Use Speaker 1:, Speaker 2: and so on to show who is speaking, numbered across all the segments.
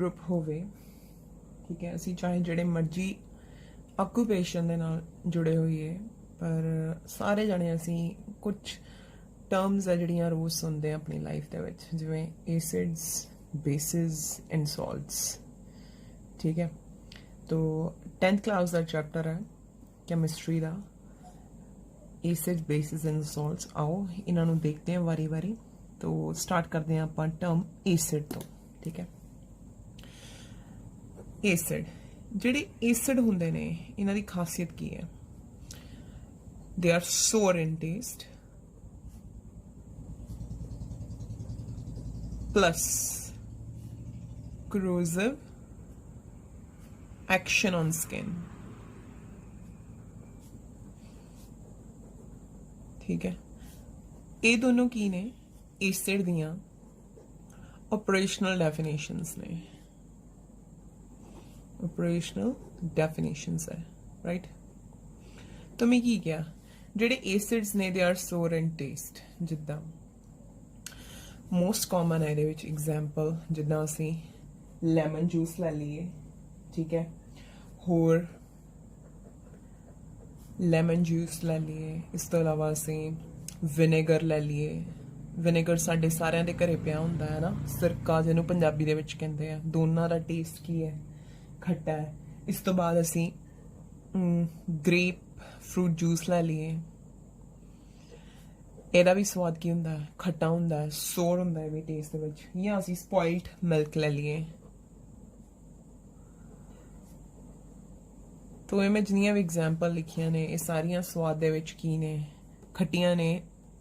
Speaker 1: Group होवे, ठीक है, असी चाहे जिहड़े मर्जी ऑक्यूपेशन दे नाल जुड़े होइए, पर सारे जने असी कुछ टर्म्स है जिहड़ियां रोज सुनते हैं अपनी लाइफ दे विच, जिवें एसिड्स, बेसिस एंड सॉल्ट्स, ठीक है। तो 10th क्लास का चैप्टर है केमिस्ट्री का, एसिड, बेसिस एंड सॉल्ट्स। आओ इन्हों देखते हैं वारी वारी। तो स्टार्ट करते हैं अपन टर्म एसिड तो, ठीक है। एसिड, जिहड़े एसिड हुंदे ने इन्हां दी खासियत की है? They are sour in taste, plus corrosive action on skin, ठीक है। ये दोनों की ने एसिड दियां ऑपरेशनल डेफिनेशंस ने, ऑपरेशनल डेफिनेशंस है, राइट। तो मैं की क्या, जेडे एसिड्स ने दे आर सोर एंड टेस्ट, जिद्दां मोस्ट कॉमन है ਇਹਦੇ ਵਿੱਚ एग्जांपल, जिद्दां ਅਸੀਂ ਲੈਮਨ ਜੂਸ ਲੈ ਲਈਏ, ठीक है, ਹੋਰ ਲੈਮਨ ਜੂਸ ਲੈ ਲਈਏ। ਇਸ ਤੋਂ ਇਲਾਵਾ ਅਸੀਂ ਵਿਨੇਗਰ ਲੈ ਲਈਏ। ਵਿਨੇਗਰ ਸਾਡੇ ਸਾਰਿਆਂ ਦੇ ਘਰੇ ਪਿਆ ਹੁੰਦਾ ਹੈ ਨਾ, ਸਿਰਕਾ ਜਿਹਨੂੰ ਪੰਜਾਬੀ ਦੇ ਵਿੱਚ ਕਹਿੰਦੇ ਆ। ਦੋਨਾਂ ਦਾ ਟੇਸਟ ਕੀ ਹੈ? ਖੱਟਾ ਹੈ। ਇਸ ਤੋਂ ਬਾਅਦ ਅਸੀਂ ਗ੍ਰੇਪ ਫਰੂਟ ਜੂਸ ਲੈ ਲਈਏ। ਇਹਦਾ ਵੀ ਸਵਾਦ ਕੀ ਹੁੰਦਾ ਹੈ? ਖੱਟਾ ਹੁੰਦਾ ਹੈ, ਸੋਰ ਹੁੰਦਾ ਹੈ ਵੀ ਟੇਸਟ ਦੇ ਵਿੱਚ। ਜਾਂ ਅਸੀਂ ਸਪੋਇਲਡ ਮਿਲਕ ਲੈ ਲਈਏ। तो मैं जिन्नियां भी एग्जाम्पल लिखिया ने, ये सारिया स्वाद दे विच की ने, खट्टियां ने,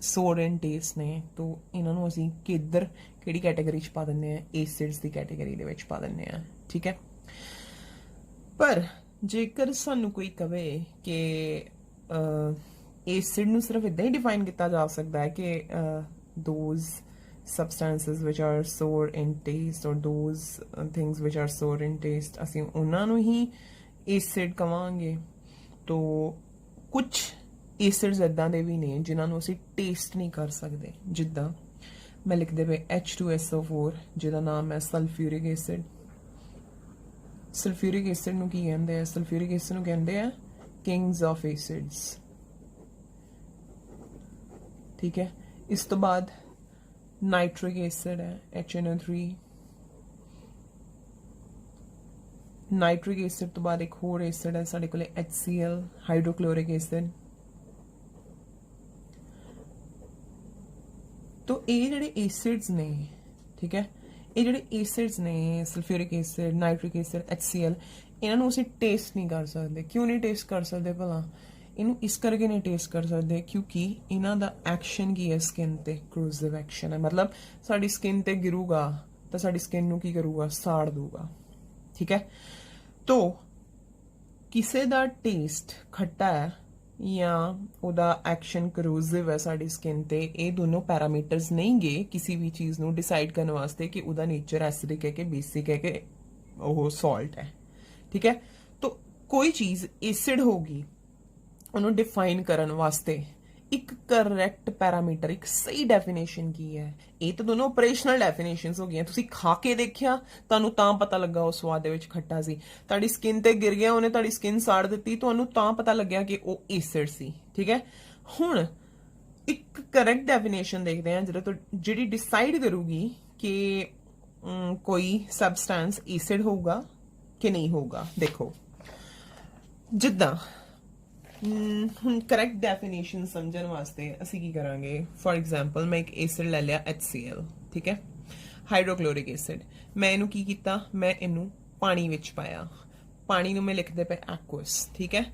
Speaker 1: सोर एंड टेस्ट ने। तो इन्हों असी किधर किहड़ी कैटेगरी च पा दिंदे आ? एसिड्स की कैटेगरी दे विच पा दिंदे आ, ठीक है। पर जेकर सानू कोई कहे कि एसिड नू सिर्फ इदां ही डिफाइन किया जा सकता है कि those substances which are sour in taste or those things which are sour in taste, असी उन्हां नू ही एसिड कवांगे। तो कुछ एसिड्स इदां दे भी ने जिन्होंने असी टेस्ट नहीं कर सकते, जिद्दां मैं लिखते पे H2SO4 जिहदा नाम है सल्फ्यूरिक एसिड। सल्फ्यूरिक एसिड नू की कहंदे आ? सल्फ्यूरिक एसिड नू कहंदे आ किंग्स ऑफ एसिड्स, ठीक है। इस तो बाद नाइट्रिक एसिड है HNO3। नाइट्रिक एसिड तो बाद एक होर एसिड है साडे कोले HCl, हाइड्रोक्लोरिक एसिड। तो ये जिहड़े एसिड्स ने, ठीक है, ये जिहड़े एसिड्स ने sulphuric acid, nitric acid, HCl, इन्हां नूं असीं टेस्ट नहीं कर सकते। क्यों नहीं टेस्ट कर सकते भला? इनू इस करके नहीं टेस्ट कर सकते क्योंकि इन्हां दा एक्शन की है स्किन ते? क्रोसिव एक्शन है। मतलब साडी स्किन ते गिरूगा तो साडी स्किन नूं की करूगा? साड़ दूगा, ठीक है। तो किसी दा टेस्ट खट्टा है या उदा एक्शन करोसिव है साडी स्किन ते, ये दोनों पैरामीटर्स नहीं गए किसी भी चीज़ नूं डिसाइड करने वास्ते कि उदा नेचर एसिडिक है कि बेसिक है कि वो सॉल्ट है, ठीक है। तो कोई चीज़ एसिड होगी उन्होंने डिफाइन करने वास्ते एक करैक्ट पैरामीटर, एक सही डेफिनेशन की है। ये तो दोनों ऑपरेशनल डेफिनेशंस हो गई। तुसी खा के देखिया, तुहानू तां पता लगा उस स्वाद दे विच खट्टा सी। तुहाडी स्किन ते गिर गया, उन्हें तुहाडी स्किन साड़ दित्ती, तुहानू तां पता लग्या कि वो एसिड सी, ठीक है। हुण एक करैक्ट डेफिनेशन देखते हैं जिहदे तो जिहड़ी डिसाइड करूगी कि कोई सबस्टेंस एसिड होगा कि नहीं होगा। देखो जिद्दां करैक्ट डेफिनेशन समझने वास्ते असी की करांगे, फॉर एग्जाम्पल मैं एक एसिड ले लिया HCl, ठीक है, हाइड्रोक्लोरिक एसिड। मैं इनू की कीता? मैं इनू पानी विच पाया। पानी नू मैं लिखदे पे एक्वस, ठीक है।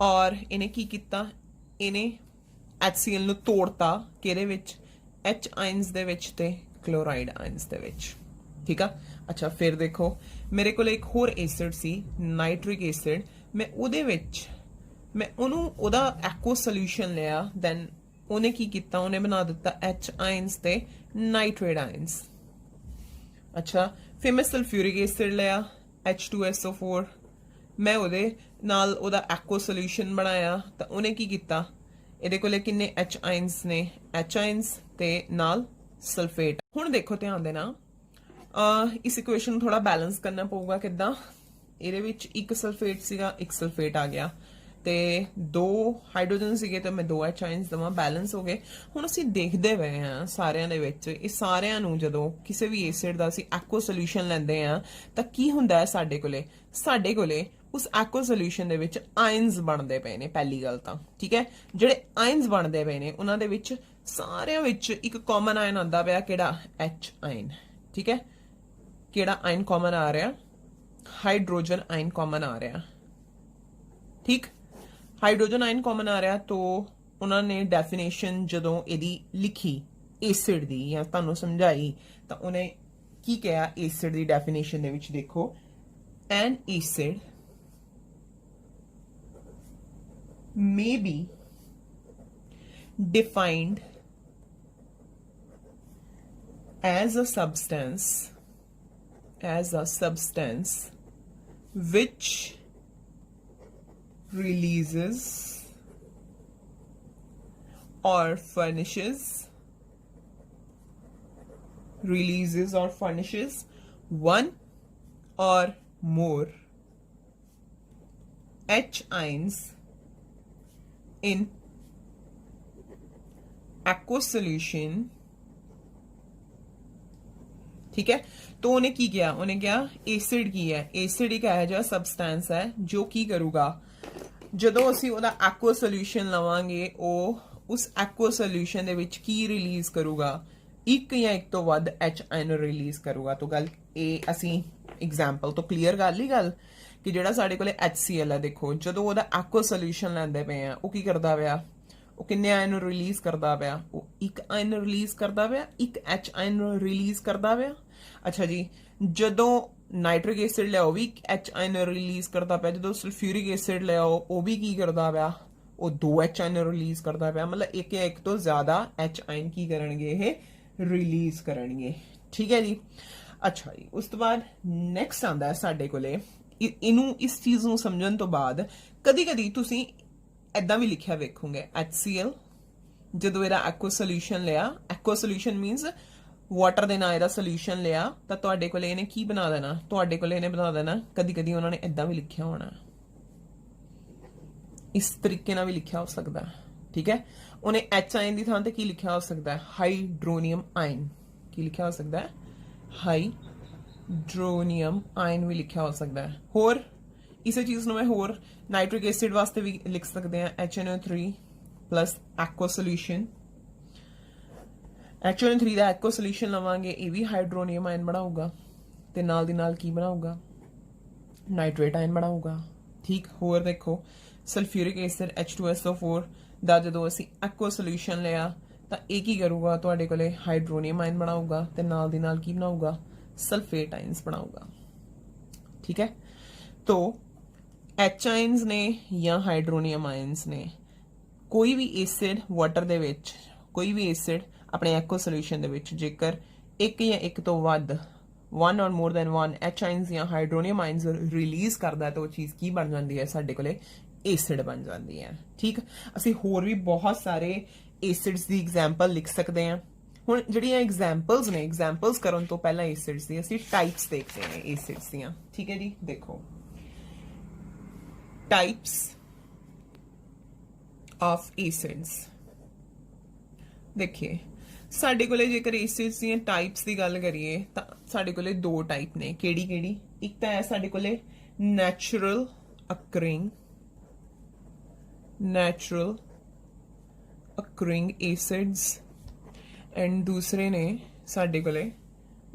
Speaker 1: और इन्हें की कीता? इन्हें HCl नू तोड़ता किहदे विच? H आयंस दे विच ते क्लोराइड आयंस दे विच, ठीक है। अच्छा फिर देखो मेरे को एक होर एसिड सी नाइट्रिक एसिड, मैं उहदे विच मैं उहदा एक्व सोल्यूशन लिया, दैन उन्हें की किया? उन्हें बना दिता H आयंस ते नाइट्रेट आयंस। अच्छा फिर मैं सल्फ्यूरिक एसिड लिया H2SO4, मैं उहदे नाल उहदा एक्व सोल्यूशन बनाया, तो उन्हें की किया? इहदे कोले किन्ने H आयंस ने? H आयंस ते नाल सल्फेट। हुण देखो ध्यान देना, ਇਸ ਇਕੁਏਸ਼ਨ ਨੂੰ ਥੋੜਾ ਬੈਲੈਂਸ ਕਰਨਾ ਪਊਗਾ ਕਿੱਦਾਂ ਇਹਦੇ ਵਿੱਚ ਇੱਕ ਸਲਫੇਟ ਸੀਗਾ ਇੱਕ ਸਲਫੇਟ ਆ ਗਿਆ ਤੇ ਦੋ ਹਾਈਡਰੋਜਨ ਸੀਗੇ ਤੇ ਮੈਂ ਦੋ ਐਚ ਆਇਨਸ ਦਵਾਂ ਬੈਲੈਂਸ ਹੋ ਗਏ ਹੁਣ ਅਸੀਂ ਦੇਖਦੇ ਪਏ ਆ ਸਾਰਿਆਂ ਦੇ ਵਿੱਚ ਇਹ ਸਾਰਿਆਂ ਨੂੰ ਜਦੋਂ ਕਿਸੇ ਵੀ ਐਸਿਡ ਦਾ ਅਸੀਂ ਐਕੁਆ ਸੋਲੂਸ਼ਨ ਲੈਂਦੇ ਆ ਤਾਂ ਕੀ ਹੁੰਦਾ ਹੈ ਸਾਡੇ ਕੋਲੇ ਉਸ ਐਕੁਆ ਸੋਲੂਸ਼ਨ ਦੇ ਵਿੱਚ ਆਇਨਸ ਬਣਦੇ ਪਏ ਨੇ ਪਹਿਲੀ ਗੱਲ ਤਾਂ ਠੀਕ ਹੈ ਜਿਹੜੇ ਆਇਨਸ ਬਣਦੇ ਪਏ ਨੇ ਉਹਨਾਂ ਦੇ ਵਿੱਚ ਸਾਰਿਆਂ ਵਿੱਚ ਇੱਕ ਕਾਮਨ ਆਇਨ ਆਉਂਦਾ ਪਿਆ ਕਿਹੜਾ ਐਚ ਆਇਨ ਠੀਕ ਹੈ ਕਿਹੜਾ ਆਇਨ ਕਾਮਨ ਆ ਰਿਹਾ हाइड्रोजन आयन कॉमन आ रहा ठीक हाइड्रोजन आयन कॉमन आ रहा तो उन्होंने डेफिनेशन जदों एदी लिखी एसिड दी या तुहानू समझाई तो उन्हें की कहा एसिड दी डेफिनेशन दे विच देखो N acid may be defined as a substance which releases or furnishes one or more H ions in aqueous solution ठीक है तो उन्हें की किया उन्हें क्या एसिड की है एसिड एक है जो सबसटेंस है जो की करूगा ਜਦੋਂ ਅਸੀਂ ਉਹਦਾ ਐਕੁਆ ਸੋਲੂਸ਼ਨ ਲਵਾਂਗੇ ਉਹ ਉਸ ਐਕੁਆ ਸੋਲੂਸ਼ਨ ਦੇ ਵਿੱਚ ਕੀ ਰਿਲੀਜ਼ ਕਰੂਗਾ ਇੱਕ ਜਾਂ ਇੱਕ ਤੋਂ ਵੱਧ ਐਚ ਆਇਨ ਰਿਲੀਜ਼ ਕਰੂਗਾ ਤਾਂ ਗੱਲ ਇਹ ਅਸੀਂ ਐਗਜ਼ਾਮਪਲ ਤੋਂ ਕਲੀਅਰ ਕਰ ਲਈ ਗੱਲ ਕਿ ਜਿਹੜਾ ਸਾਡੇ ਕੋਲੇ HCl ਹੈ ਦੇਖੋ ਜਦੋਂ ਉਹਦਾ ਐਕੁਆ ਸੋਲੂਸ਼ਨ ਲੈਂਦੇ ਪਏ ਆ ਉਹ ਕੀ ਕਰਦਾ ਪਿਆ ਉਹ ਕਿੰਨੇ ਆਇਨ ਰਿਲੀਜ਼ ਕਰਦਾ ਪਿਆ ਉਹ ਇੱਕ ਆਇਨ ਰਿਲੀਜ਼ ਕਰਦਾ ਪਿਆ ਇੱਕ ਐਚ ਆਇਨ ਰਿਲੀਜ਼ ਕਰਦਾ ਪਿਆ ਅੱਛਾ ਜੀ ਜਦੋਂ ਨਾਈਟ੍ਰਿਕ ਐਸਿਡ ਲਿਆਓ ਵੀ ਐਚ ਆਇਨ ਰਿਲੀਜ਼ ਕਰਦਾ ਪਿਆ ਜਦੋਂ ਸਲਫਿਊਰਿਕ ਐਸਿਡ ਲਿਆਓ ਉਹ ਵੀ ਕੀ ਕਰਦਾ ਪਿਆ ਉਹ ਦੋ ਐਚ ਆਇਨ ਰਿਲੀਜ਼ ਕਰਦਾ ਪਿਆ ਮਤਲਬ ਇੱਕ ਜਾਂ ਇੱਕ ਤੋਂ ਜ਼ਿਆਦਾ ਐਚ ਆਇਨ ਕੀ ਕਰਨਗੇ ਇਹ ਰਿਲੀਜ਼ ਕਰਨਗੇ ਠੀਕ ਹੈ ਜੀ ਅੱਛਾ ਜੀ ਉਸ ਤੋਂ ਬਾਅਦ ਨੈਕਸਟ ਆਉਂਦਾ ਹੈ ਸਾਡੇ ਕੋਲੇ ਇਹਨੂੰ ਇਸ ਚੀਜ਼ ਨੂੰ ਸਮਝਣ ਤੋਂ ਬਾਅਦ ਕਦੀ ਕਦੀ ਤੁਸੀਂ ਏਦਾਂ ਵੀ ਲਿਖਿਆ ਵੇਖੋਗੇ HCl ਜਦੋਂ ਇਹਦਾ ਐਕੁਆ ਸੋਲੂਸ਼ਨ ਲਿਆ ਐਕੁਆ ਸੋਲੂਸ਼ਨ ਮੀਨਸ ਵਾਟਰ ਦੇ ਨਾਲ ਇਹਦਾ ਸੋਲੂਸ਼ਨ ਲਿਆ ਤਾਂ ਤੁਹਾਡੇ ਕੋਲੇ ਇਹਨੇ ਕੀ ਬਣਾ ਦੇਣਾ ਤੁਹਾਡੇ ਕੋਲੇ ਇਹਨੇ ਬਣਾ ਦੇਣਾ ਕਦੀ ਕਦੀ ਉਹਨਾਂ ਨੇ ਏਦਾਂ ਵੀ ਲਿਖਿਆ ਹੋਣਾ ਇਸ ਤਰੀਕੇ ਨਾਲ ਵੀ ਲਿਖਿਆ ਹੋ ਸਕਦਾ ਠੀਕ ਹੈ ਉਹਨੇ H ਆਇਨ ਦੀ ਥਾਂ ਤੇ ਕੀ ਲਿਖਿਆ ਹੋ ਸਕਦਾ ਹੈ ਹਾਈਡਰੋਨੀਅਮ ਆਇਨ ਕੀ ਲਿਖਿਆ ਹੋ ਸਕਦਾ ਹੈ ਹਾਈਡਰੋਨੀਅਮ ਆਇਨ ਵੀ ਲਿਖਿਆ ਹੋ ਸਕਦਾ ਹੈ ਹੋਰ ਇਸੇ ਚੀਜ਼ ਨੂੰ ਮੈਂ ਹੋਰ ਨਾਈਟ੍ਰਿਕ ਐਸਿਡ ਵਾਸਤੇ ਵੀ ਲਿਖ ਸਕਦੇ ਹਾਂ HNO3 plus aqua solution HNO3 ਦਾ aqua solution ਲਵਾਂਗੇ ਇਹ ਵੀ ਹਾਈਡਰੋਨੀਅਮ ਆਇਨ ਬਣਾਊਗਾ ਤੇ ਨਾਲ ਦੀ ਨਾਲ ਕੀ ਬਣਾਊਗਾ ਨਾਈਟ੍ਰੇਟ ਆਇਨ ਬਣਾਊਗਾ ਠੀਕ ਹੋਰ ਦੇਖੋ ਸਲਫਿਊਰਿਕ ਐਸਿਡ H2SO4 ਦਾ ਜਦੋਂ ਅਸੀਂ aqua solution ਲਿਆ ਤਾਂ ਇਹ ਕੀ ਕਰੂਗਾ ਤੁਹਾਡੇ ਕੋਲੇ ਹਾਈਡਰੋਨੀਅਮ ਆਇਨ ਬਣਾਊਗਾ ਤੇ ਨਾਲ ਦੀ ਨਾਲ ਕੀ ਬਣਾਊਗਾ ਸਲਫੇਟ ਆਇਨਸ ਬਣਾਊਗਾ ਠੀਕ ਹੈ तो H ਆਇਨਸ ਨੇ ਜਾਂ ਹਾਈਡਰੋਨੀਅਮ ਆਇਨਸ ਨੇ ਕੋਈ ਵੀ ਐਸਿਡ ਵਾਟਰ ਦੇ ਵਿੱਚ ਕੋਈ ਵੀ ਐਸਿਡ ਆਪਣੇ ਐਕੁਆ ਸੋਲੂਸ਼ਨ ਦੇ ਵਿੱਚ ਜੇਕਰ ਇੱਕ ਜਾਂ ਇੱਕ ਤੋਂ ਵੱਧ one or more than one H ions ਜਾਂ ਹਾਈਡਰੋਨੀਅਮ ਆਇਨਸ ਰਿਲੀਜ਼ ਕਰਦਾ ਤਾਂ ਉਹ ਚੀਜ਼ ਕੀ ਬਣ ਜਾਂਦੀ ਹੈ ਸਾਡੇ ਕੋਲੇ ਐਸਿਡ ਬਣ ਜਾਂਦੀ ਹੈ ਠੀਕ ਅਸੀਂ ਹੋਰ ਵੀ ਬਹੁਤ ਸਾਰੇ ਐਸਿਡਸ ਦੀ ਐਗਜ਼ਾਮਪਲ ਲਿਖ ਸਕਦੇ ਹਾਂ ਹੁਣ ਜਿਹੜੀਆਂ ਐਗਜ਼ਾਮਪਲਸ ਨੇ ਐਗਜ਼ਾਮਪਲਸ ਕਰਨ ਤੋਂ ਪਹਿਲਾਂ ਐਸਿਡਸ ਦੀ ਅਸੀਂ ਟਾਈਪਸ ਦੇਖਦੇ ਹਾਂ ਐਸਿਡਸ ਦੀਆਂ ਠੀਕ ਹੈ ਜੀ ਦੇਖੋ टाइप्स ऑफ एसिड्स देखिए साडे कोले जेकर एसिड्स दी टाइप्स दी गल करिए तां साडे कोले दो टाइप ने केड़ी केड़ी एक तां है साडे कोले नेचुरल अकरिंग एसिड्स एंड दूसरे ने साडे कोले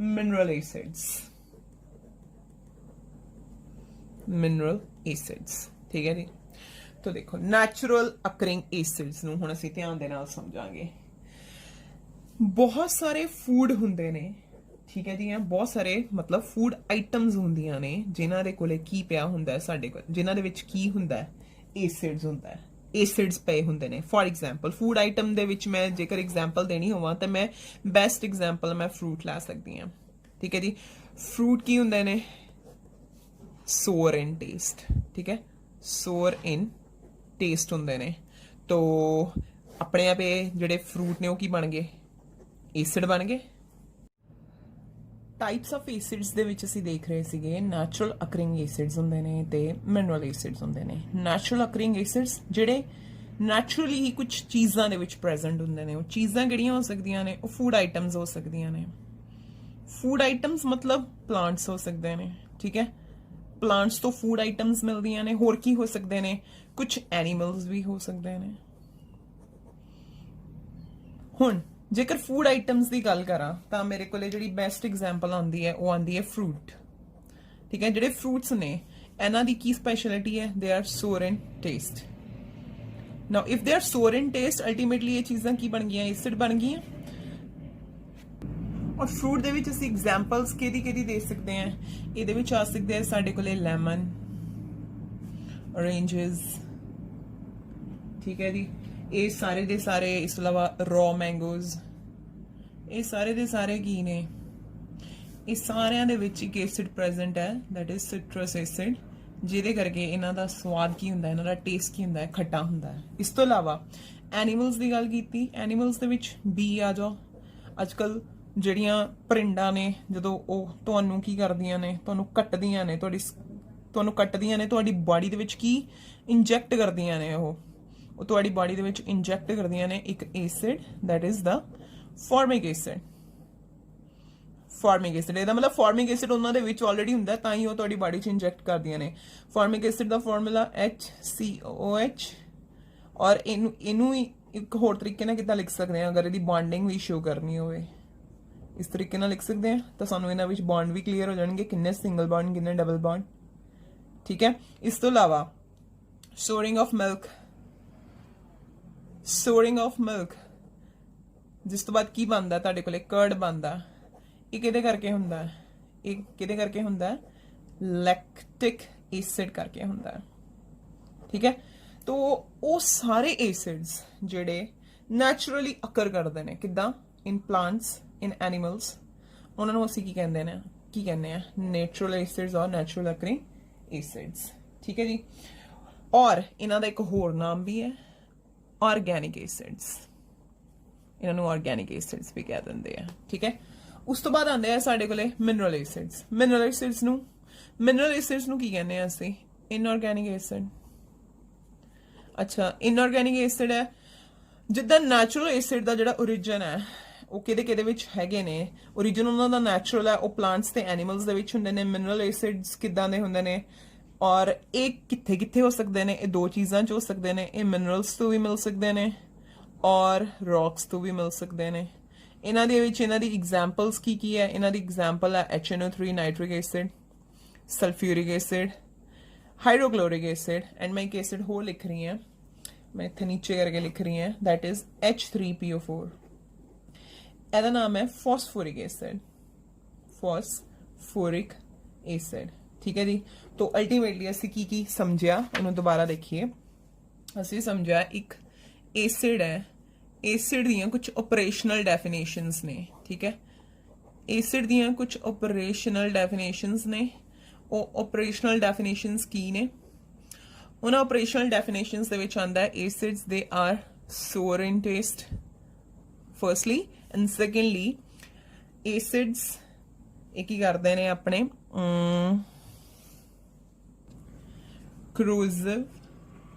Speaker 1: मिनरल एसिड्स ठीक है जी तो देखो नैचुरल अकरिंग एसिड्स ਨੂੰ ਹੁਣ ਅਸੀਂ ਧਿਆਨ ਦੇ ਨਾਲ ਸਮਝਾਂਗੇ ਬਹੁਤ ਸਾਰੇ ਫੂਡ ਹੁੰਦੇ ਨੇ ਠੀਕ ਹੈ ਜੀ ਬਹੁਤ ਸਾਰੇ ਮਤਲਬ ਫੂਡ ਆਈਟਮਸ ਹੁੰਦੀਆਂ ਨੇ ਜਿਨ੍ਹਾਂ ਦੇ ਕੋਲੇ ਕੀ ਪਿਆ ਹੁੰਦਾ ਹੈ ਸਾਡੇ ਕੋਲ ਜਿਨ੍ਹਾਂ ਦੇ ਵਿੱਚ ਕੀ ਹੁੰਦਾ ਹੈ ਐਸਿਡਸ ਹੁੰਦਾ ਹੈ ਐਸਿਡਸ ਪਏ ਹੁੰਦੇ ਨੇ ਫॉर ਐਗਜ਼ਾਮਪਲ ਫੂਡ ਆਈਟਮ ਦੇ ਵਿੱਚ ਮੈਂ ਜੇਕਰ ਐਗਜ਼ਾਮਪਲ ਦੇਣੀ ਹੋਵਾਂ ਤਾਂ ਮੈਂ ਬੈਸਟ ਐਗਜ਼ਾਮਪਲ ਮੈਂ ਫਰੂਟ ਲੈ ਸਕਦੀ ਹਾਂ ਠੀਕ ਹੈ ਜੀ ਫਰੂਟ ਕੀ ਹੁੰਦੇ ਨੇ सोर इन टेस्ट ठीक है सोर इन टेस्ट होंगे ने तो अपने आप ये जेडे फ्रूट ने वो की बन गए एसिड बन गए ਟਾਈਪਸ ਆਫ ਐਸਿਡਸ ਦੇ ਵਿੱਚ ਅਸੀਂ ਦੇਖ ਰਹੇ ਸੀਗੇ ਨੈਚੁਰਲ ਅਕਰਿੰਗ ਐਸਿਡਸ ਹੁੰਦੇ ਨੇ ਤੇ ਮਿਨਰਲ ਐਸਿਡਸ ਹੁੰਦੇ ਨੇ। ਨੈਚੁਰਲ ਅਕਰਿੰਗ ਐਸਿਡਸ ਜਿਹੜੇ ਨੈਚੁਰਲੀ ਹੀ ਕੁਝ ਚੀਜ਼ਾਂ ਦੇ ਵਿੱਚ ਪ੍ਰੈਜ਼ੈਂਟ ਹੁੰਦੇ ਨੇ। ਉਹ ਚੀਜ਼ਾਂ ਕਿਹੜੀਆਂ ਹੋ ਸਕਦੀਆਂ ਨੇ? ਉਹ ਫੂਡ ਆਈਟਮਸ ਹੋ ਸਕਦੀਆਂ ਨੇ। ਫੂਡ ਆਈਟਮਸ ਮਤਲਬ ਪਲਾਂਟਸ ਹੋ ਸਕਦੇ ਨੇ, ਠੀਕ ਹੈ। ਪਲਾਂਟਸ ਤੋਂ ਫੂਡ ਆਈਟਮਸ ਮਿਲਦੀਆਂ ਨੇ। ਹੋਰ ਕੀ ਹੋ ਸਕਦੇ ਨੇ? ਕੁਝ ਐਨੀਮਲਸ ਵੀ ਹੋ ਸਕਦੇ ਨੇ। ਹੁਣ ਜੇਕਰ ਫੂਡ ਆਈਟਮਸ ਦੀ ਗੱਲ ਕਰਾਂ ਤਾਂ ਮੇਰੇ ਕੋਲੇ ਜਿਹੜੀ ਬੈਸਟ ਐਗਜ਼ਾਮਪਲ ਆਉਂਦੀ ਹੈ ਉਹ ਆਉਂਦੀ ਹੈ ਫਰੂਟ, ਠੀਕ ਹੈ। ਜਿਹੜੇ ਫਰੂਟਸ ਨੇ ਇਹਨਾਂ ਦੀ ਕੀ ਸਪੈਸ਼ਲਿਟੀ ਹੈ? They are sour in taste. Now if they are sour in taste, ultimately ਇਹ ਚੀਜ਼ਾਂ ਕੀ ਬਣ ਗਈਆਂ? ਐਸਿਡ ਬਣ ਗਈਆਂ। ਔਰ ਫਰੂਟ ਦੇ ਵਿੱਚ ਅਸੀਂ ਐਗਜ਼ਾਮਪਲਸ ਕਿਹਦੀ ਦੇ ਸਕਦੇ ਹਾਂ? ਇਹਦੇ ਵਿੱਚ ਆ ਸਕਦੇ ਆ ਸਾਡੇ ਕੋਲੇ ਲੈਮਨ, ਔਰੇਂਜਸ, ਠੀਕ ਹੈ ਜੀ। ਇਹ ਸਾਰੇ ਦੇ ਸਾਰੇ, ਇਸ ਤੋਂ ਇਲਾਵਾ ਰॉ ਮੈਂਗੋਜ਼, ਇਹ ਸਾਰੇ ਦੇ ਸਾਰੇ ਕੀ ਨੇ? ਇਹ ਸਾਰਿਆਂ ਦੇ ਵਿੱਚ ਇੱਕ ਐਸਿਡ ਪ੍ਰੈਜ਼ੈਂਟ ਹੈ, ਦੈਟ ਇਜ਼ ਸਿਟਰਸ ਐਸਿਡ, ਜਿਹਦੇ ਕਰਕੇ ਇਹਨਾਂ ਦਾ ਸਵਾਦ ਕੀ ਹੁੰਦਾ, ਇਹਨਾਂ ਦਾ ਟੇਸਟ ਕੀ ਹੁੰਦਾ ਹੈ? ਖੱਟਾ ਹੁੰਦਾ ਹੈ। ਇਸ ਤੋਂ ਇਲਾਵਾ ਐਨੀਮਲਸ ਦੀ ਗੱਲ ਕੀਤੀ, ਐਨੀਮਲਸ ਦੇ ਵਿੱਚ ਬੀ ਆ ਜਾਓ। ਅੱਜ ਕੱਲ ਜਿਹੜੀਆਂ ਪਰਿੰਡਾਂ ਨੇ, ਜਦੋਂ ਉਹ ਤੁਹਾਨੂੰ ਕੀ ਕਰਦੀਆਂ ਨੇ? ਤੁਹਾਨੂੰ ਕੱਟਦੀਆਂ ਨੇ, ਤੁਹਾਨੂੰ ਕੱਟਦੀਆਂ ਨੇ, ਤੁਹਾਡੀ ਬਾਡੀ ਦੇ ਵਿੱਚ ਕੀ ਇੰਜੈਕਟ ਕਰਦੀਆਂ ਨੇ? ਉਹ ਤੁਹਾਡੀ ਬਾਡੀ ਦੇ ਵਿੱਚ ਇੰਜੈਕਟ ਕਰਦੀਆਂ ਨੇ ਇੱਕ acid, that is the formic acid. Formic acid, ਇਹਦਾ ਮਤਲਬ ਫਾਰਮਿਕ ਐਸਿਡ ਉਹਨਾਂ ਦੇ ਵਿੱਚ ਆਲਰੇਡੀ ਹੁੰਦਾ, ਤਾਂ ਹੀ ਉਹ ਤੁਹਾਡੀ ਬਾਡੀ 'ਚ ਇੰਜੈਕਟ ਕਰਦੀਆਂ ਨੇ। ਫਾਰਮਿਕ ਐਸਿਡ ਦਾ ਫਾਰਮੂਲਾ HCOH। ਔਰ ਇਹਨੂੰ ਇੱਕ ਹੋਰ ਤਰੀਕੇ ਨਾਲ ਕਿੱਦਾਂ ਲਿਖ ਸਕਦੇ ਹਾਂ? ਅਗਰ ਇਹਦੀ ਬੌਂਡਿੰਗ ਵੀ ਸ਼ੋ ਕਰਨੀ ਹੋਵੇ, ਇਸ ਤਰੀਕੇ ਨਾਲ ਲਿਖ ਸਕਦੇ ਹਾਂ ਤਾਂ ਸਾਨੂੰ ਇਹਨਾਂ ਵਿੱਚ ਬੌਂਡ ਵੀ ਕਲੀਅਰ ਹੋ ਜਾਣਗੇ, ਕਿੰਨੇ ਸਿੰਗਲ ਬੌਂਡ, ਕਿੰਨੇ ਡਬਲ ਬੌਂਡ, ਠੀਕ ਹੈ। ਇਸ ਤੋਂ ਇਲਾਵਾ storing of milk, storing of milk, ਜਿਸ ਤੋਂ ਬਾਅਦ ਕੀ ਬਣਦਾ ਤੁਹਾਡੇ ਕੋਲੇ? ਕਰਡ ਬਣਦਾ। ਇਹ ਕਿਹਦੇ ਕਰਕੇ ਹੁੰਦਾ? ਇਹ ਕਿਹਦੇ ਕਰਕੇ ਹੁੰਦਾ? ਲੈਕਟਿਕ ਐਸਿਡ ਕਰਕੇ ਹੁੰਦਾ, ਠੀਕ ਹੈ। ਤੋ ਉਹ ਸਾਰੇ ਐਸਿਡਸ ਜਿਹੜੇ ਨੈਚੁਰਲੀ ਅਕਰ ਕਰਦੇ ਨੇ, ਕਿੱਦਾਂ? ਇਨ ਪਲਾਂਟਸ, ਇਨ ਐਨੀਮਲਸ, ਉਹਨਾਂ ਨੂੰ ਅਸੀਂ ਕੀ ਕਹਿੰਦੇ ਆ? ਨੈਚੁਰਲ ਐਸਿਡਸ ਔਰ ਨੈਚੁਰਲ ਅਕਰਿੰਗ ਐਸਿਡਸ, ਠੀਕ ਹੈ ਜੀ। ਔਰ ਇਹਨਾਂ ਦਾ ਇੱਕ ਹੋਰ ਨਾਮ ਵੀ ਹੈ, ਆਰਗੈਨਿਕ ਐਸਿਡਸ। ਇਹਨਾਂ ਨੂੰ ਆਰਗੈਨਿਕ ਐਸਿਡਸ ਵੀ ਕਹਿ ਦਿੰਦੇ ਆ, ਠੀਕ ਹੈ। ਉਸ ਤੋਂ ਬਾਅਦ ਆਉਂਦੇ ਆ ਸਾਡੇ ਕੋਲੇ ਮਿਨਰਲ ਐਸਿਡਸ। ਮਿਨਰਲ ਐਸਿਡਸ ਨੂੰ ਕੀ ਕਹਿੰਦੇ ਆ ਅਸੀਂ? ਇਨਆਰਗੈਨਿਕ ਐਸਿਡ। ਅੱਛਾ, ਇਨਆਰਗੈਨਿਕ ਐਸਿਡ ਹੈ। ਜਿੱਦਾਂ ਨੈਚੁਰਲ ਐਸਿਡ ਦਾ ਜਿਹੜਾ ਓਰੀਜਨ ਹੈ ਉਹ ਕਿਹਦੇ ਵਿੱਚ ਹੈਗੇ ਨੇ? ਓਰੀਜਨ ਉਹਨਾਂ ਦਾ ਨੈਚੁਰਲ ਹੈ, ਉਹ ਪਲਾਂਟਸ ਤੇ ਐਨੀਮਲਸ ਦੇ ਵਿੱਚ ਹੁੰਦੇ ਨੇ। ਮਿਨਰਲ ਐਸਿਡਸ ਕਿੱਦਾਂ ਦੇ ਹੁੰਦੇ ਨੇ? ਔਰ ਇਹ ਕਿੱਥੇ ਹੋ ਸਕਦੇ ਨੇ? ਇਹ ਦੋ ਚੀਜ਼ਾਂ 'ਚ ਹੋ ਸਕਦੇ ਨੇ। ਇਹ ਮਿਨਰਲਸ ਤੋਂ ਵੀ ਮਿਲ ਸਕਦੇ ਨੇ ਔਰ ਰੌਕਸ ਤੋਂ ਵੀ ਮਿਲ ਸਕਦੇ ਨੇ। ਇਹਨਾਂ ਦੇ ਵਿੱਚ ਇਹਨਾਂ ਦੀ ਐਗਜ਼ਾਮਪਲਸ ਕੀ ਹੈ? ਇਹਨਾਂ ਦੀ ਐਗਜ਼ਾਮਪਲ ਹੈ HNO3 nitric acid, sulphuric acid, hydrochloric acid, and ਮੈਂ ਇੱਕ ਐਸਿਡ ਹੋਰ ਲਿਖ ਰਹੀ ਹਾਂ, ਮੈਂ ਇੱਥੇ ਨੀਚੇ ਕਰਕੇ ਲਿਖ ਰਹੀ ਹਾਂ, ਦੈਟ ਇਜ਼ H3PO4। ਇਹਦਾ ਨਾਮ ਹੈ ਫਾਸਫੋਰਿਕ ਐਸਿਡ, ਫਾਸਫੋਰਿਕ ਐਸਿਡ, ਠੀਕ ਹੈ ਜੀ। ਤੋ ਅਲਟੀਮੇਟਲੀ ਅਸੀਂ ਕੀ ਸਮਝਿਆ ਉਹਨੂੰ ਦੁਬਾਰਾ ਦੇਖੀਏ। ਅਸੀਂ ਸਮਝਿਆ ਇੱਕ ਐਸਿਡ ਹੈ, ਐਸਿਡ ਦੀਆਂ ਕੁਝ ਆਪਰੇਸ਼ਨਲ ਡੈਫੀਨੇਸ਼ਨਸ ਨੇ, ਠੀਕ ਹੈ। ਐਸਿਡ ਦੀਆਂ ਕੁਝ ਆਪਰੇਸ਼ਨਲ ਡੈਫੀਨੇਸ਼ਨਸ ਨੇ। ਉਹ ਆਪਰੇਸ਼ਨਲ ਡੈਫੀਨੇਸ਼ਨਸ ਕੀ ਨੇ? ਉਹਨਾਂ ਆਪਰੇਸ਼ਨਲ ਡੈਫੀਨੇਸ਼ਨਸ ਦੇ ਵਿੱਚ ਆਉਂਦਾ ਹੈ acids they are sour in taste firstly, and secondly acids ਇਹ ਕੀ ਕਰਦੇ ਨੇ? ਆਪਣੇ corrosive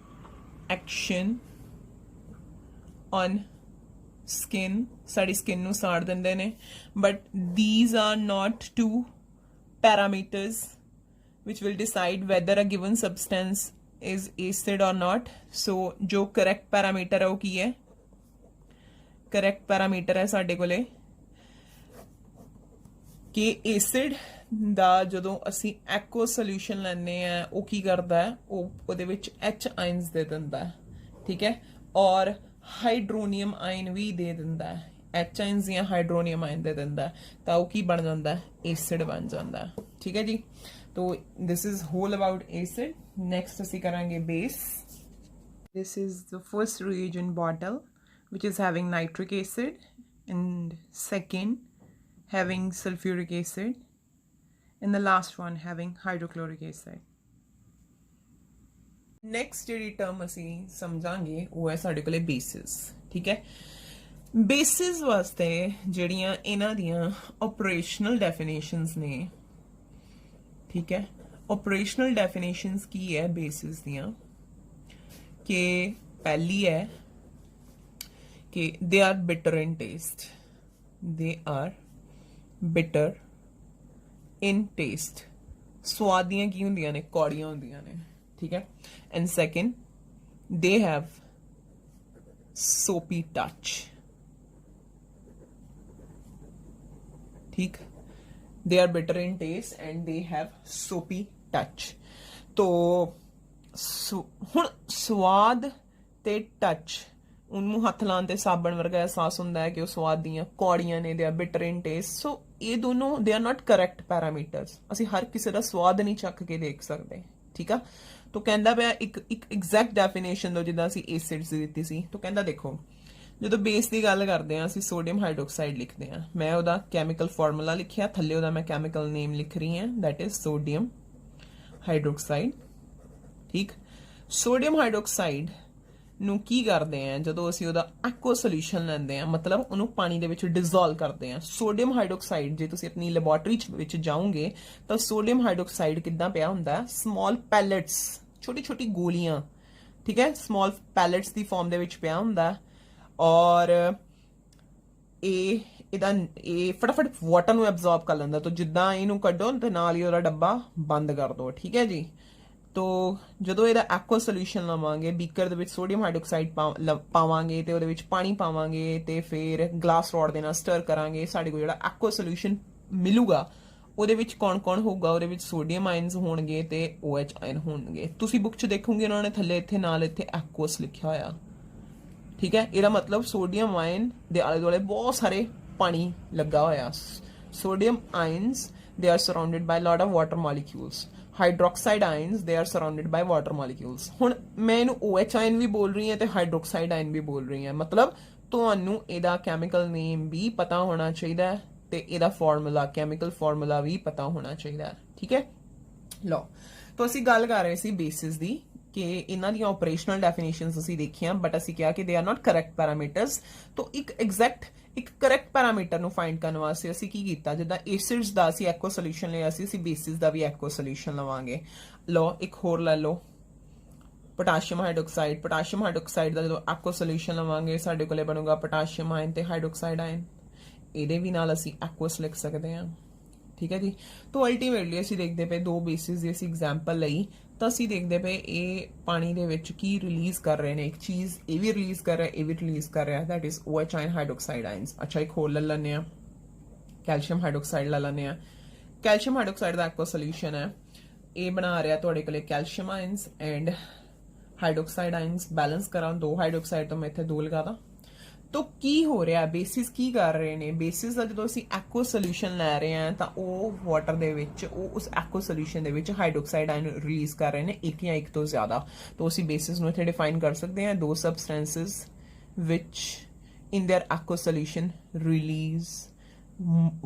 Speaker 1: action on skin, ਸਾਡੀ skin ਨੂੰ ਸਾੜ ਦਿੰਦੇ ਨੇ। but these are not two parameters which will decide whether a given substance is acid or not. so ਜੋ correct parameter ਹੈ ਉਹ ਕੀ ਹੈ? correct parameter ਹੈ ਸਾਡੇ ਕੋਲੇ ਕਿ ਐਸਿਡ ਦਾ ਜਦੋਂ ਅਸੀਂ ਐਕੋ ਸੋਲੂਸ਼ਨ ਲੈਂਦੇ ਆ ਉਹ ਕੀ ਕਰਦਾ ਹੈ? ਉਹਦੇ ਵਿੱਚ H ਆਇਨਸ ਦੇ ਦਿੰਦਾ ਹੈ, ਠੀਕ ਹੈ। ਔਰ ਹਾਈਡਰੋਨੀਅਮ ਆਇਨ ਵੀ ਦੇ ਦਿੰਦਾ ਹੈ, H ਆਇਨਸ ਜਾਂ ਹਾਈਡਰੋਨੀਅਮ ਆਇਨ ਦੇ ਦਿੰਦਾ ਹੈ, ਤਾਂ ਉਹ ਕੀ ਬਣ ਜਾਂਦਾ ਹੈ? ਐਸਿਡ ਬਣ ਜਾਂਦਾ ਹੈ, ਠੀਕ ਹੈ ਜੀ। ਤੋ this is whole about acid. Next ਅਸੀਂ ਕਰਾਂਗੇ base. This is the first reagent bottle which is having nitric acid, and second having sulfuric acid, and the last one having hydrochloric acid. next ਜਿਹੜੀ term ਅਸੀਂ ਸਮਝਾਂਗੇ ਉਹ ਹੈ ਸਾਡੇ ਕੋਲੇ bases, ਠੀਕ ਹੈ। ਬੇਸਿਸ ਵਾਸਤੇ ਜਿਹੜੀਆਂ ਇਹਨਾਂ ਦੀਆਂ ਆਪਰੇਸ਼ਨਲ ਡੈਫੀਨੇਸ਼ਨਸ ਨੇ, ਠੀਕ ਹੈ, ਆਪਰੇਸ਼ਨਲ ਡੈਫੀਨੇਸ਼ਨਸ ਕੀ ਹੈ ਬੇਸਿਸ ਦੀਆਂ, ਕਿ ਪਹਿਲੀ ਹੈ ਕਿ they are bitter in taste, they are bitter in taste, ਸਵਾਦੀਆਂ ਕੀ ਹੁੰਦੀਆਂ ਨੇ, ਕੌੜੀਆਂ ਹੁੰਦੀਆਂ ਨੇ, ਠੀਕ ਹੈ। And second, they have soapy touch, ठीक, they are bitter in taste and they have soapy touch। तो ਹੁਣ ਸਵਾਦ ਤੇ ਟੱਚ, ਉਹਨੂੰ ਹੱਥ ਲਾਉਣ ਤੇ ਸਾਬਣ ਵਰਗਾ ਅਹਿਸਾਸ ਹੁੰਦਾ ਹੈ ਕਿ ਉਹ ਸਵਾਦ ਦੀਆਂ ਕੌੜੀਆਂ ਨੇ, they are bitter in taste। ਸੋ ਇਹ ਦੋਨੋਂ they are not correct parameters। ਅਸੀਂ ਹਰ ਕਿਸੇ ਦਾ ਸਵਾਦ ਨਹੀਂ ਚੱਖ ਕੇ ਦੇਖ ਸਕਦੇ, ਠੀਕ ਆ। तो कहता पिया एक एग्जैक्ट डेफिनेशन दो जिदा असी एसिड्स दी दित्ती सी। तो कहता देखो जो बेस की गल करते हैं असी सोडियम हाइड्रोक्साइड लिखते हैं, मैं उहदा कैमिकल फॉर्मूला लिखिया, थल्ले उहदा मैं कैमिकल नेम लिख रही हैं, दैट इज सोडियम हाइड्रोक्साइड, ठीक। सोडियम हाइड्रोक्साइड ਨੂੰ ਕੀ ਕਰਦੇ ਆ ਜਦੋਂ ਅਸੀਂ ਉਹਦਾ ਐਕੁਆ ਸੋਲੂਸ਼ਨ ਲੈਂਦੇ ਆ, ਮਤਲਬ ਉਹਨੂੰ ਪਾਣੀ ਦੇ ਵਿੱਚ ਡਿਸੋਲਵ ਕਰਦੇ ਆ। ਸੋਡੀਅਮ ਹਾਈਡਰੋਕਸਾਈਡ ਜੇ ਤੁਸੀਂ ਆਪਣੀ ਲੈਬੋਰੇਟਰੀ ਵਿੱਚ ਜਾਓਗੇ ਤਾਂ ਸੋਡੀਅਮ ਹਾਈਡਰੋਕਸਾਈਡ ਕਿੱਦਾਂ ਪਿਆ ਹੁੰਦਾ ਹੈ, ਸਮਾਲ ਪੈਲੇਟਸ, ਛੋਟੀ ਛੋਟੀ ਗੋਲੀਆਂ, ਠੀਕ ਹੈ, ਸਮਾਲ ਪੈਲੇਟਸ ਦੀ ਫਾਰਮ ਦੇ ਵਿੱਚ ਪਿਆ ਹੁੰਦਾ। ਔਰ ਇਹ ਫਟਾਫਟ ਵਾਟਰ ਨੂੰ ਐਬਜ਼ੌਰਬ ਕਰ ਲੈਂਦਾ। ਤਾਂ ਜਿੱਦਾਂ ਇਹਨੂੰ ਕੱਢੋ ਤੇ ਨਾਲ ਹੀ ਉਹਦਾ ਡੱਬਾ ਬੰਦ ਕਰ ਦੋ, ਠੀਕ ਹੈ ਜੀ। तो ਜਦੋਂ ਇਹਦਾ ਐਕੁਆ ਸੋਲੂਸ਼ਨ ਲਵਾਂਗੇ, ਬੀਕਰ ਦੇ ਵਿੱਚ ਸੋਡੀਅਮ ਹਾਈਡਰੋਕਸਾਈਡ ਪਾਵਾਂਗੇ ਤੇ ਉਹਦੇ ਵਿੱਚ ਪਾਣੀ ਪਾਵਾਂਗੇ ਤੇ ਫਿਰ ਗਲਾਸ ਰੋਡ ਦੇ ਨਾਲ ਸਟਰ ਕਰਾਂਗੇ, ਸਾਡੇ ਕੋਲ ਜਿਹੜਾ ਐਕੁਆ ਸੋਲੂਸ਼ਨ ਮਿਲੂਗਾ ਉਹਦੇ ਵਿੱਚ ਕੌਣ ਹੋਊਗਾ, ਉਹਦੇ ਵਿੱਚ ਸੋਡੀਅਮ ਆਇਨਸ ਹੋਣਗੇ ਤੇ OH ਆਇਨ ਹੋਣਗੇ। ਤੁਸੀਂ ਬੁੱਕ 'ਚ ਦੇਖੋਗੇ ਉਹਨਾਂ ਨੇ ਥੱਲੇ ਇੱਥੇ ਨਾਲ ਇੱਥੇ ਐਕੁਅਸ ਲਿਖਿਆ ਹੋਇਆ, ਠੀਕ ਹੈ। ਇਹਦਾ ਮਤਲਬ ਸੋਡੀਅਮ ਆਇਨ ਦੇ ਆਲੇ ਦੁਆਲੇ ਬਹੁਤ ਸਾਰੇ ਪਾਣੀ ਲੱਗਾ ਹੋਇਆ। Sodium ions they are surrounded by lot of water molecules. Hydroxide ions they are surrounded by water molecules. हुण मैं इनू OH आयन भी बोल रही है ते हाइड्रोक्साइड आयन भी बोल रही है, मतलब तुहानू इहदा केमिकल नेम भी पता होना चाहिए ते इहदा फार्मूला, केमिकल फार्मूला भी पता होना चाहिए, ठीक है। लो तो असीं गल कर रहे सी बेसिस दी कि इन्हां दी ऑपरेशनल डेफिनेशंस असीं देखियां, बट असीं कहा कि they are not correct parameters. तो एक करैक्ट पैरामीटर ਨੂੰ ਫਾਈਂਡ ਕਰਨ ਵਾਸਤੇ ਅਸੀਂ ਕੀ ਕੀਤਾ, ਜਿੱਦਾਂ ਐਸਿਡਸ ਦਾ ਅਸੀਂ ਐਕੁਆ ਸੋਲੂਸ਼ਨ ਲਿਆ ਸੀ, ਅਸੀਂ ਬੇਸਿਸ ਦਾ ਵੀ ਐਕੁਆ ਸੋਲੂਸ਼ਨ ਲਵਾਂਗੇ। ਲੋ ਇੱਕ ਹੋਰ ਲੈ ਲਓ, ਪੋਟਾਸ਼ੀਅਮ ਹਾਈਡਰੋਕਸਾਈਡ। ਪੋਟਾਸ਼ੀਅਮ ਹਾਈਡਰੋਕਸਾਈਡ ਦਾ ਜਦੋਂ ਐਕੁਆ ਸੋਲੂਸ਼ਨ ਲਵਾਂਗੇ ਸਾਡੇ ਕੋਲੇ ਬਣੂਗਾ ਪੋਟਾਸ਼ੀਅਮ ਆਇਨ ਤੇ ਹਾਈਡਰੋਕਸਾਈਡ ਆਇਨ, ਇਹਦੇ ਵੀ ਨਾਲ ਅਸੀਂ ਐਕੁਅਸ ਲਿਖ ਸਕਦੇ ਹਾਂ, ਠੀਕ ਹੈ ਜੀ। तो ਅਲਟੀਮੇਟਲੀ ਅਸੀਂ ਦੇਖਦੇ ਪਏ ਦੋ ਬੇਸਿਸ ਦੀ ਅਸੀਂ ਐਗਜ਼ਾਮਪਲ ਲਈ, ਤਾਂ ਅਸੀਂ ਦੇਖਦੇ ਪਏ ਇਹ ਪਾਣੀ ਦੇ ਵਿੱਚ ਕੀ ਰਿਲੀਜ਼ ਕਰ ਰਹੇ ਨੇ, ਇੱਕ ਚੀਜ਼ ਇਹ ਵੀ ਰਿਲੀਜ਼ ਕਰ ਰਿਹਾ, ਇਹ ਵੀ ਰਿਲੀਜ਼ ਕਰ ਰਿਹਾ, that is OH ion hydroxide ions. ਅੱਛਾ ਇੱਕ ਹੋਰ ਲੈ ਲੈਂਦੇ ਆ, ਕੈਲਸ਼ੀਅਮ ਹਾਈਡਰੋਕਸਾਈਡ ਲੈ ਲੈਂਦੇ ਆ। ਕੈਲਸ਼ੀਅਮ ਹਾਈਡਰੋਕਸਾਈਡ ਦਾ ਐਕੁਆ ਸੋਲੂਸ਼ਨ ਹੈ, ਇਹ ਬਣਾ ਰਿਹਾ ਤੁਹਾਡੇ ਕੋਲੇ calcium ions and hydroxide ions. Balance करा दो हाइड्रोक्साइड तो मैं इत्थे दो लगा दा। तो की हो रहा, बेसिस की कर रहे हैं, बेसिस का जो असीं एक्वा सोल्यूशन लै रहे हैं तो वह वाटर दे विच उस एक्वा सोल्यूशन दे विच हाइड्रोक्साइड आयन रिलीज कर रहे हैं, एक या एक तो ज़्यादा। तो असीं बेसिस नूं इत्थे डिफाइन कर सकते हैं, दो substances which in their aqua solution release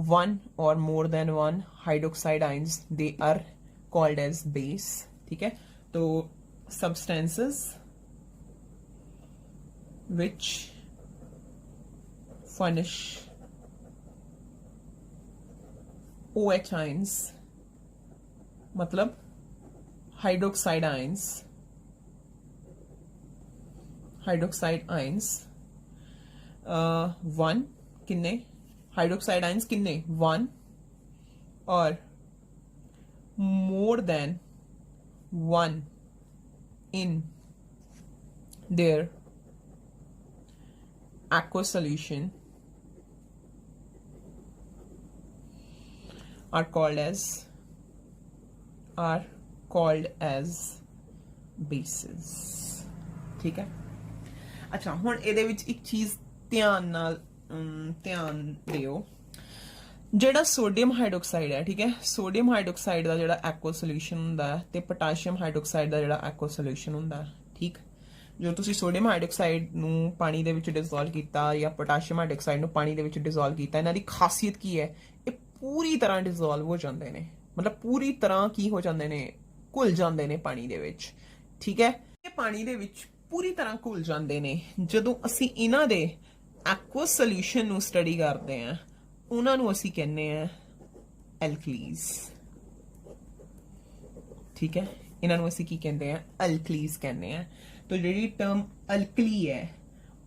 Speaker 1: one or more than one hydroxide ions, they are called as base, ठीक है। तो substances which furnish OH ions, मतलब हाइड्रोक्साइड आयन्स, वन किन्ने हाइड्रोक्साइड आयन्स किन्ने, वन और more than one in their aqueous solution are called as bases, ठीक है। अच्छा हुण ਇਹਦੇ ਵਿੱਚ ਇੱਕ ਚੀਜ਼ ਧਿਆਨ ਦਿਓ, ਜਿਹੜਾ ਸੋਡੀਅਮ ਹਾਈਡਰੋਕਸਾਈਡ ਹੈ, ਠੀਕ ਹੈ, ਸੋਡੀਅਮ ਹਾਈਡਰੋਕਸਾਈਡ ਦਾ ਜਿਹੜਾ ਐਕੁਆ ਸੋਲੂਸ਼ਨ ਹੁੰਦਾ ਹੈ ਤੇ ਪੋਟਾਸ਼ੀਅਮ ਹਾਈਡਰੋਕਸਾਈਡ ਦਾ ਜਿਹੜਾ ਐਕੁਆ ਸੋਲੂਸ਼ਨ ਹੁੰਦਾ ਹੈ, ਠੀਕ। ਜੋ ਤੁਸੀਂ ਸੋਡੀਅਮ ਹਾਈਡਰੋਕਸਾਈਡ ਨੂੰ ਪਾਣੀ ਦੇ ਵਿੱਚ ਡਿਸੋਲਵ ਕੀਤਾ ਜਾਂ ਪੋਟਾਸ਼ੀਅਮ ਹਾਈਡਰੋਕਸਾਈਡ ਨੂੰ ਪਾਣੀ ਦੇ ਵਿੱਚ ਡਿਸੋਲਵ ਕੀਤਾ, ਇਹਨਾਂ ਦੀ ਖਾਸੀਅਤ ਕੀ ਹੈ, ਇਹ ਪੂਰੀ ਤਰ੍ਹਾਂ ਡਿਸੋਲਵ ਹੋ ਜਾਂਦੇ ਨੇ, ਮਤਲਬ ਪੂਰੀ ਤਰ੍ਹਾਂ ਕੀ ਹੋ ਜਾਂਦੇ ਨੇ, ਘੁਲ ਜਾਂਦੇ ਨੇ ਪਾਣੀ ਦੇ ਵਿੱਚ, ਠੀਕ ਹੈ। ਇਹ ਪਾਣੀ ਦੇ ਵਿੱਚ ਪੂਰੀ ਤਰ੍ਹਾਂ ਘੁਲ ਜਾਂਦੇ ਨੇ ਜਦੋਂ ਅਸੀਂ ਇਹਨਾਂ ਦੇ ਐਕੁਅਸ ਸੋਲੂਸ਼ਨ ਨੂੰ ਸਟੱਡੀ ਕਰਦੇ ਆ ਉਹਨਾਂ ਨੂੰ ਅਸੀਂ ਕਹਿੰਦੇ ਆ ਐਲਕਲੀਜ਼। ਠੀਕ ਹੈ, ਇਹਨਾਂ ਨੂੰ ਅਸੀਂ ਕੀ ਕਹਿੰਦੇ ਆ ਐਲਕਲੀਜ਼ ਕਹਿੰਦੇ ਆ। ਤਾਂ ਜਿਹੜੀ ਟਰਮ ਐਲਕਲੀ ਹੈ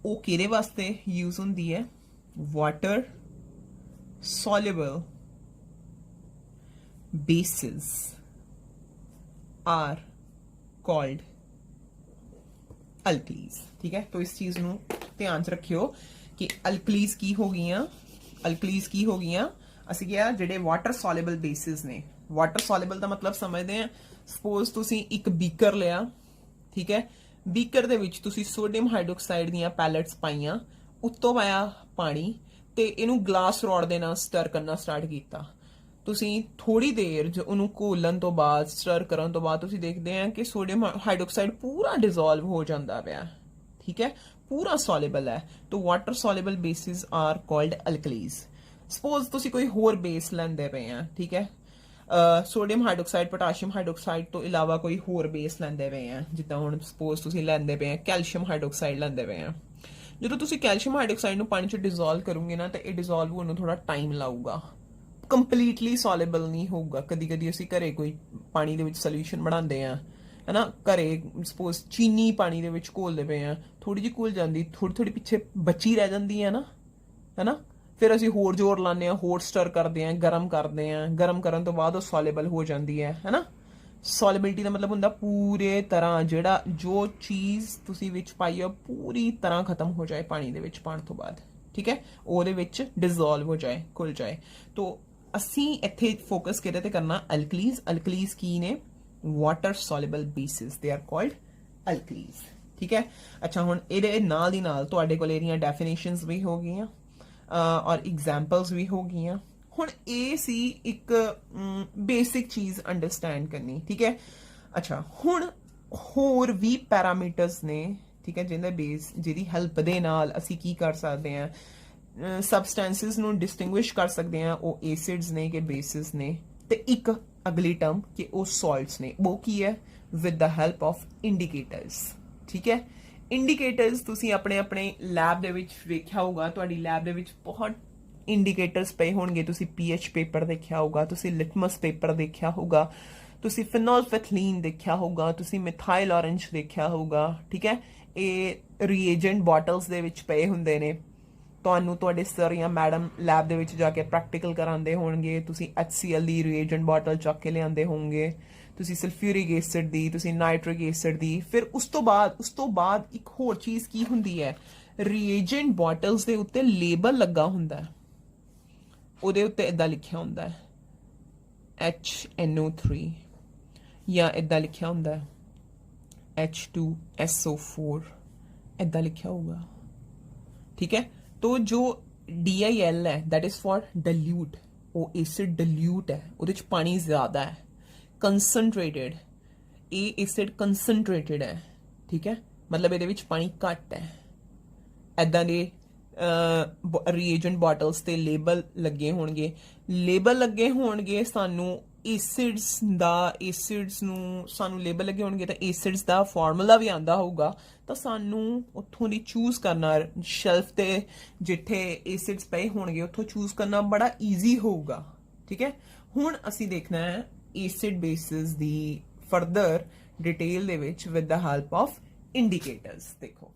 Speaker 1: ਉਹ ਕਿਹਦੇ ਵਾਸਤੇ ਯੂਜ਼ ਹੁੰਦੀ ਹੈ? Water soluble bases are called alkalis। ठीक है, तो इस चीज ਨੂੰ ਧਿਆਨ ਚ ਰੱਖਿਓ ਕਿ alkalis ਕੀ ਹੋ ਗਈਆਂ, alkalis ਕੀ ਹੋ ਗਈਆਂ। ਅਸੀਂ ਕਿਹਾ ਜਿਹੜੇ ਵਾਟਰ soluble bases ਨੇ, ਵਾਟਰ soluble ਦਾ ਮਤਲਬ ਸਮਝਦੇ ਆ, ਸਪੋਜ਼ ਤੁਸੀਂ ਇੱਕ ਬੀਕਰ ਲਿਆ, ਠੀਕ ਹੈ, ਬੀਕਰ ਦੇ ਵਿੱਚ ਤੁਸੀਂ ਸੋਡੀਅਮ ਹਾਈਡਰੋਕਸਾਈਡ ਦੀਆਂ ਪੈਲੇਟਸ ਪਾਈਆਂ, ਉੱਤੋਂ ਪਾਇਆ ਪਾਣੀ ਤੇ ਇਹਨੂੰ ਗਲਾਸ ਰੋਡ ਦੇ ਨਾਲ ਸਟਰ ਕਰਨਾ ਸਟਾਰਟ ਕੀਤਾ। ਤੁਸੀਂ ਥੋੜੀ ਦੇਰ ਜੋ ਉਹਨੂੰ ਘੋਲਣ ਤੋਂ ਬਾਅਦ, ਸਟਰ ਕਰਨ ਤੋਂ ਬਾਅਦ ਤੁਸੀਂ ਦੇਖਦੇ ਆ ਕਿ ਸੋਡੀਅਮ ਹਾਈਡਰੋਕਸਾਈਡ ਪੂਰਾ ਡਿਸੋਲਵ ਹੋ ਜਾਂਦਾ ਪਿਆ। ਠੀਕ ਹੈ, ਪੂਰਾ ਸੋਲੇਬਲ ਹੈ। ਤਾਂ water soluble bases are called alkalis. Suppose ਤੁਸੀਂ ਕੋਈ ਹੋਰ ਬੇਸ ਲੈਂਦੇ ਪਏ ਆ, ਠੀਕ ਹੈ, ਸੋਡੀਅਮ ਹਾਈਡਰੋਕਸਾਈਡ, ਪੋਟਾਸ਼ੀਅਮ ਹਾਈਡਰੋਕਸਾਈਡ ਤੋਂ ਇਲਾਵਾ ਕੋਈ ਹੋਰ ਬੇਸ ਲੈਂਦੇ ਪਏ ਆ, ਜਿੱਦਾਂ ਹੁਣ ਸਪੋਜ਼ ਤੁਸੀਂ ਲੈਂਦੇ ਪਏ ਆ ਕੈਲਸ਼ੀਅਮ ਹਾਈਡਰੋਕਸਾਈਡ ਲੈਂਦੇ ਪਏ ਆ। ਜਦੋਂ ਤੁਸੀਂ ਕੈਲਸ਼ੀਅਮ ਹਾਈਡਰੋਕਸਾਈਡ ਨੂੰ ਪਾਣੀ 'ਚ ਡਿਸੋਲਵ ਕਰੋਗੇ ਨਾ ਤਾਂ ਇਹ ਡਿਸੋਲਵ ਹੋਣ ਨੂੰ ਥੋੜਾ ਟਾਈਮ ਲਾਊਗਾ, ਕੰਪਲੀਟਲੀ ਸੋਲੇਬਲ ਨਹੀਂ ਹੋਊਗਾ। ਕਦੀ ਕਦੀ ਅਸੀਂ ਘਰੇ ਕੋਈ ਪਾਣੀ ਦੇ ਵਿੱਚ ਸੋਲੂਸ਼ਨ ਬਣਾਉਂਦੇ ਆ, ਹੈਨਾ, ਘਰੇ ਸਪੋਜ਼ ਚੀਨੀ ਪਾਣੀ ਦੇ ਵਿੱਚ ਘੋਲਦੇ ਪਏ ਆ, ਥੋੜੀ ਜਿਹੀ ਘੁਲ ਜਾਂਦੀ, ਥੋੜੀ ਥੋੜੀ ਪਿੱਛੇ ਬਚੀ ਰਹਿ ਜਾਂਦੀ ਹੈ ਨਾ, ਹੈਨਾ, ਫਿਰ ਅਸੀਂ ਹੋਰ ਜ਼ੋਰ ਲਾਉਂਦੇ ਆ, ਹੋਰ ਸਟਰ ਕਰਦੇ ਆ, ਗਰਮ ਕਰਦੇ ਆ, ਗਰਮ ਕਰਨ ਤੋਂ ਬਾਅਦ ਉਹ ਸੋਲੇਬਲ ਹੋ ਜਾਂਦੀ ਹੈ, ਹੈਨਾ। ਸੋਲਿਬਿਲਿਟੀ ਦਾ ਮਤਲਬ ਹੁੰਦਾ ਪੂਰੇ ਤਰ੍ਹਾਂ ਜਿਹੜਾ ਜੋ ਚੀਜ਼ ਤੁਸੀਂ ਵਿੱਚ ਪਾਈ ਆ ਪੂਰੀ ਤਰ੍ਹਾਂ ਖਤਮ ਹੋ ਜਾਏ ਪਾਣੀ ਦੇ ਵਿੱਚ ਪਾਉਣ ਤੋਂ ਬਾਅਦ। ਠੀਕ ਹੈ, ਉਹਦੇ ਵਿੱਚ ਡਿਸੋਲਵ ਹੋ ਜਾਏ, ਘੁਲ ਜਾਏ। ਤੋਂ ਅਸੀਂ ਇੱਥੇ ਫੋਕਸ ਕਿਹਦੇ ਤੇ ਕਰਨਾ? ਐਲਕਲੀਜ਼। ਐਲਕਲੀਜ਼ ਕੀ ਨੇ? Water soluble bases, they are called alkalis. ਠੀਕ ਹੈ, ਅੱਛਾ, ਹੁਣ ਇਹਦੇ ਨਾਲ ਦੀ ਨਾਲ ਤੁਹਾਡੇ ਕੋਲ ਇਹਦੀਆਂ ਡੈਫੀਨੇਸ਼ਨਸ ਵੀ ਹੋ ਗਈਆਂ ਔਰ ਐਗਜ਼ਾਮਪਲਸ ਵੀ ਹੋ ਗਈਆਂ। ਹੁਣ ਇਹ ਸੀ ਇੱਕ ਬੇਸਿਕ ਚੀਜ਼ ਅੰਡਰਸਟੈਂਡ ਕਰਨੀ। ਠੀਕ ਹੈ, ਅੱਛਾ, ਹੁਣ ਹੋਰ ਵੀ ਪੈਰਾਮੀਟਰਸ ਨੇ, ਠੀਕ ਹੈ, ਜਿਹਦੇ ਬੇਸ, ਜਿਹਦੀ ਹੈਲਪ ਦੇ ਨਾਲ ਅਸੀਂ ਕੀ ਕਰ ਸਕਦੇ ਹਾਂ, ਸਬਸਟੈਂਸਿਸ ਨੂੰ ਡਿਸਟਿੰਗੁਇਸ਼ ਕਰ ਸਕਦੇ ਹਾਂ, ਉਹ ਐਸਿਡਸ ਨੇ ਕਿ ਬੇਸਿਸ ਨੇ। ਤੇ ਇੱਕ ਅਗਲੀ ਟਰਮ ਕਿ ਉਹ ਸਾਲਟਸ ਨੇ, ਉਹ ਕੀ ਹੈ? With the help of indicators. ਠੀਕ ਹੈ, ਇੰਡੀਕੇਟਰਸ ਤੁਸੀਂ ਆਪਣੇ ਆਪਣੇ ਲੈਬ ਦੇ ਵਿੱਚ ਵੇਖਿਆ ਹੋਊਗਾ, ਤੁਹਾਡੀ ਲੈਬ ਦੇ ਵਿੱਚ ਬਹੁਤ ਇੰਡੀਕੇਟਰਸ ਪਏ ਹੋਣਗੇ। ਤੁਸੀਂ ਪੀਐਚ ਪੇਪਰ ਦੇਖਿਆ ਹੋਊਗਾ, ਤੁਸੀਂ ਲਿਟਮਸ ਪੇਪਰ ਦੇਖਿਆ ਹੋਊਗਾ, ਤੁਸੀਂ ਫਿਨੋਲਫੈਥਲੀਨ ਦੇਖਿਆ ਹੋਊਗਾ, ਤੁਸੀਂ ਮਿਥਾਈਲ ਔਰੰਜ ਦੇਖਿਆ ਹੋਊਗਾ। ਠੀਕ ਹੈ, ਇਹ ਰੀਏਜੈਂਟ ਬੋਟਲਸ ਦੇ ਵਿੱਚ ਪਏ ਹੁੰਦੇ ਨੇ। ਤੁਹਾਨੂੰ ਤੁਹਾਡੇ ਸਰ ਜਾਂ ਮੈਡਮ ਲੈਬ ਦੇ ਵਿੱਚ ਜਾ ਕੇ ਪ੍ਰੈਕਟੀਕਲ ਕਰਾਉਂਦੇ ਹੋਣਗੇ, ਤੁਸੀਂ HCl ਦੀ ਰੀਏਜੈਂਟ ਬੋਟਲ ਚੱਕ ਕੇ ਲਿਆਉਂਦੇ ਹੋਣਗੇ, ਤੁਸੀਂ ਸਲਫਿਊਰਿਕ ਐਸਿਡ ਦੀ, ਤੁਸੀਂ ਨਾਈਟ੍ਰਿਕ ਐਸਿਡ ਦੀ। ਫਿਰ ਉਸ ਤੋਂ ਬਾਅਦ ਇੱਕ ਹੋਰ ਚੀਜ਼ ਕੀ ਹੁੰਦੀ ਹੈ? ਰੀਏਜੈਂਟ ਬੋਟਲਸ ਦੇ ਉੱਤੇ ਲੇਬਲ ਲੱਗਾ ਹੁੰਦਾ ਹੈ, ਉਹਦੇ ਉੱਤੇ ਇਦਾਂ ਲਿਖਿਆ ਹੁੰਦਾ ਹੈ HNO3 ਜਾਂ ਇਦਾਂ ਲਿਖਿਆ ਹੁੰਦਾ ਹੈ H2SO4, ਇਦਾਂ ਲਿਖਿਆ ਹੋਊਗਾ। ਠੀਕ ਹੈ, तो जो DIL है दैट इज फॉर डल्यूट, वो एसिड डल्यूट है, ਉਹਦੇ ਚ ਪਾਣੀ ਜ਼ਿਆਦਾ ਹੈ, ਕੰਸਨਟ੍ਰੇਟਡ। ਇਹ एसिड ਕੰਸਨਟ੍ਰੇਟਡ ਹੈ, ਠੀਕ ਹੈ, ਮਤਲਬ ਇਹਦੇ ਵਿੱਚ ਪਾਣੀ ਘੱਟ ਹੈ। ਐਦਾਂ ਦੇ ਰੀਏਜੈਂਟ ਬੋਟਲਸ ਤੇ ਲੇਬਲ ਲੱਗੇ ਹੋਣਗੇ, ਸਾਨੂੰ एसिड्स ਨੂੰ ਸਾਨੂੰ ਲੇਬਲ ਲੱਗੇ ਹੋਣਗੇ ਤਾਂ एसिड्स ਦਾ ਫਾਰਮੂਲਾ ਵੀ ਆਂਦਾ ਹੋਊਗਾ। ਤਾਂ ਸਾਨੂੰ ਉੱਥੋਂ ਦੀ ਚੂਜ਼ ਕਰਨਾ, ਸ਼ੈਲਫ ਤੇ ਜਿੱਥੇ एसिड्स ਪਏ ਹੋਣਗੇ ਉੱਥੋਂ ਚੂਜ਼ ਕਰਨਾ ਬੜਾ ਈਜ਼ੀ ਹੋਊਗਾ। ਠੀਕ ਹੈ, ਹੁਣ ਅਸੀਂ ਦੇਖਣਾ ਹੈ एसिड बेसिस ਦੀ ਫਰਦਰ ਡਿਟੇਲ ਦੇ ਵਿੱਚ with the help of indicators. ਦੇਖੋ